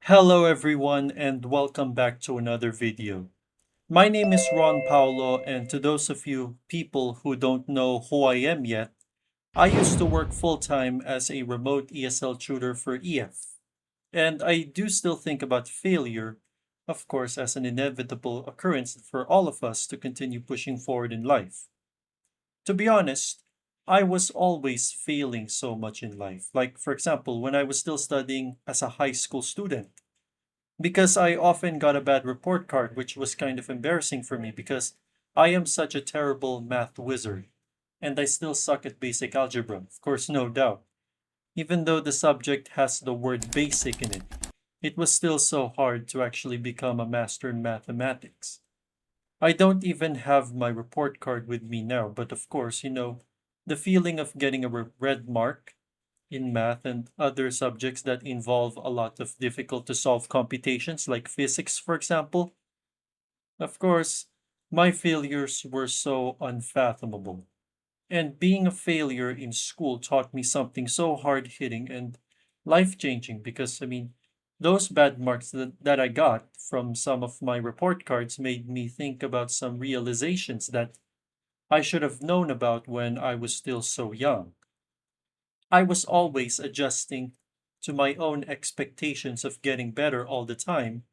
Hello everyone and welcome back to another video. My name is Ron Paulo, and to those of you people who don't know who I am yet, I used to work full-time as a remote ESL tutor for EF. And I do still think about failure, of course, as an inevitable occurrence for all of us to continue pushing forward in life. To be honest, I was always failing so much in life. Like, for example, when I was still studying as a high school student, because I often got a bad report card, which was kind of embarrassing for me because I am such a terrible math wizard and I still suck at basic algebra, of course, no doubt. Even though the subject has the word basic in it, it was still so hard to actually become a master in mathematics. I don't even have my report card with me now, but of course, the feeling of getting a red mark in math and other subjects that involve a lot of difficult to solve computations, like physics, for example. Of course, my failures were so unfathomable. And being a failure in school taught me something so hard hitting and life changing because, those bad marks that I got from some of my report cards made me think about some realizations that I should have known about when I was still so young. I was always adjusting to my own expectations of getting better all the time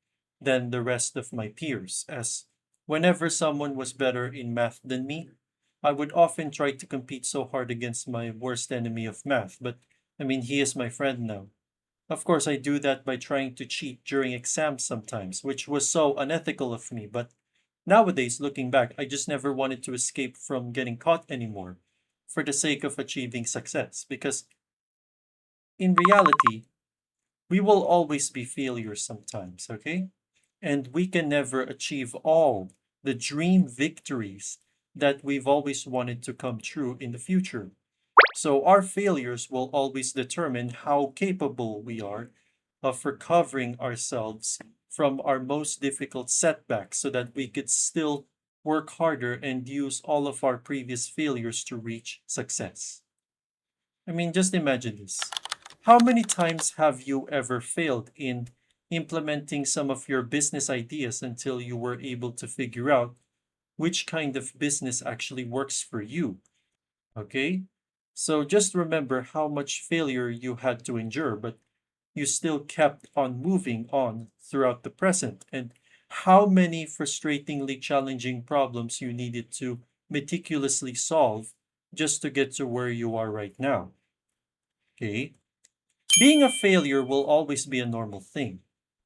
than the rest of my peers, as whenever someone was better in math than me, I would often try to compete so hard against my worst enemy of math. But he is my friend now. Of course, I do that by trying to cheat during exams sometimes, which was so unethical of me. But nowadays, looking back, I just never wanted to escape from getting caught anymore for the sake of achieving success. Because in reality, we will always be failures sometimes, okay? And we can never achieve all the dream victories that we've always wanted to come true in the future. So our failures will always determine how capable we are of recovering ourselves from our most difficult setbacks so that we could still work harder and use all of our previous failures to reach success. Just imagine this. How many times have you ever failed in implementing some of your business ideas until you were able to figure out which kind of business actually works for you? Okay? So just remember how much failure you had to endure, but you still kept on moving on throughout the present, and how many frustratingly challenging problems you needed to meticulously solve just to get to where you are right now. Okay? Being a failure will always be a normal thing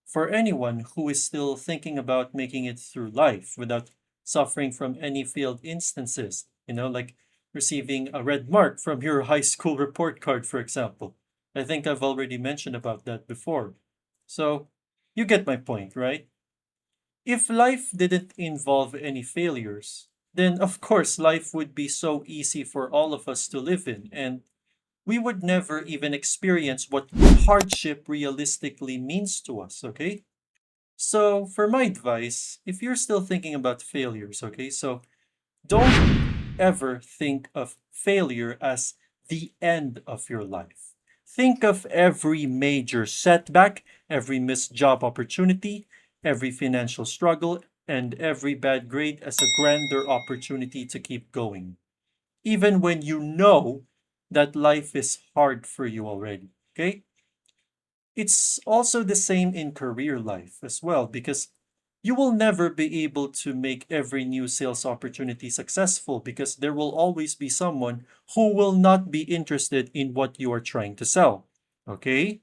for anyone who is still thinking about making it through life without suffering from any failed instances, like receiving a red mark from your high school report card, for example. I think I've already mentioned about that before. So, you get my point, right? If life didn't involve any failures, then of course life would be so easy for all of us to live in, and we would never even experience what hardship realistically means to us, okay? So, for my advice, if you're still thinking about failures, okay, so don't ever think of failure as the end of your life. Think of every major setback, every missed job opportunity, every financial struggle, and every bad grade as a grander opportunity to keep going even when you know that life is hard for you already. Okay? It's also the same in career life as well because you will never be able to make every new sales opportunity successful because there will always be someone who will not be interested in what you are trying to sell. Okay?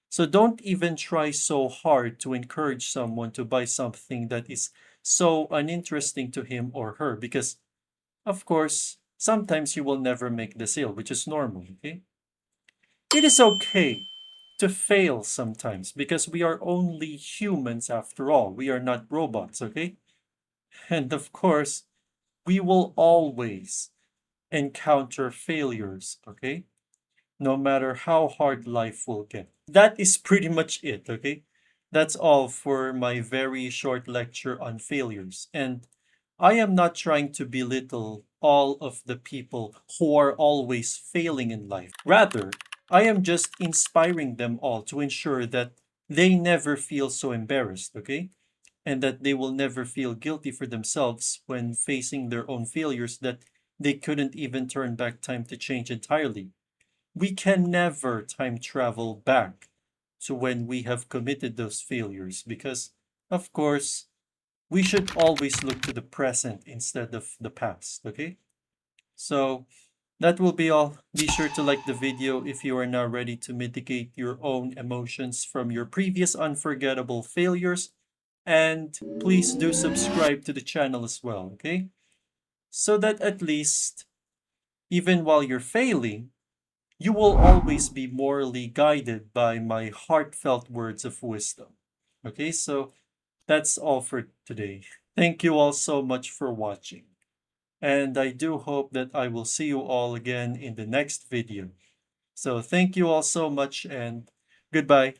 So don't even try so hard to encourage someone to buy something that is so uninteresting to him or her because of course, sometimes you will never make the sale, which is normal, okay? It is okay to fail sometimes because we are only humans after all. We are not robots, okay? And of course, we will always encounter failures, okay? No matter how hard life will get. That is pretty much it, okay? That's all for my very short lecture on failures. And I am not trying to belittle all of the people who are always failing in life. Rather, I am just inspiring them all to ensure that they never feel so embarrassed, okay? And that they will never feel guilty for themselves when facing their own failures that they couldn't even turn back time to change entirely. We can never time travel back to when we have committed those failures because, of course, we should always look to the present instead of the past, okay? So that will be all. Be sure to like the video if you are now ready to mitigate your own emotions from your previous unforgettable failures. And please do subscribe to the channel as well, okay? So that at least, even while you're failing, you will always be morally guided by my heartfelt words of wisdom. Okay, so that's all for today. Thank you all so much for watching. And I do hope that I will see you all again in the next video. So thank you all so much and goodbye.